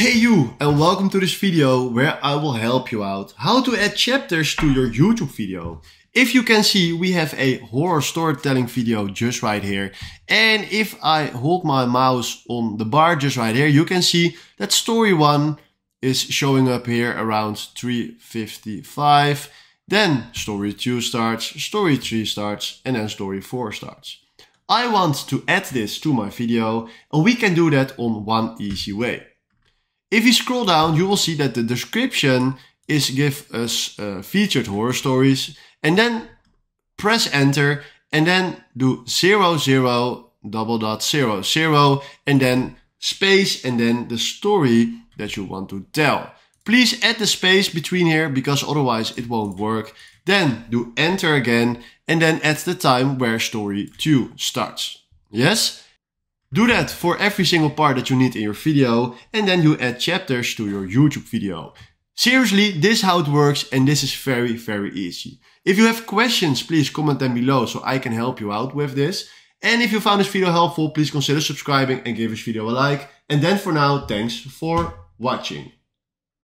Hey you, and welcome to this video where I will help you out how to add chapters to your YouTube video. If you can see, we have a horror storytelling video just right here. And if I hold my mouse on the bar just right here, you can see that story 1 is showing up here around 3:55. Then story 2 starts, story 3 starts, and then story 4 starts. I want to add this to my video, and we can do that on one easy way. If you scroll down, you will see that the description is give us featured horror stories, and then press enter and then do 00:00 and then space and then the story that you want to tell. Please add the space between here because otherwise it won't work. Then do enter again and then add the time where story 2 starts. Yes? Do that for every single part that you need in your video, and then you add chapters to your YouTube video. Seriously, this is how it works, and this is very, very easy. If you have questions, please comment them below so I can help you out with this. And if you found this video helpful, please consider subscribing and give this video a like. And then for now, thanks for watching.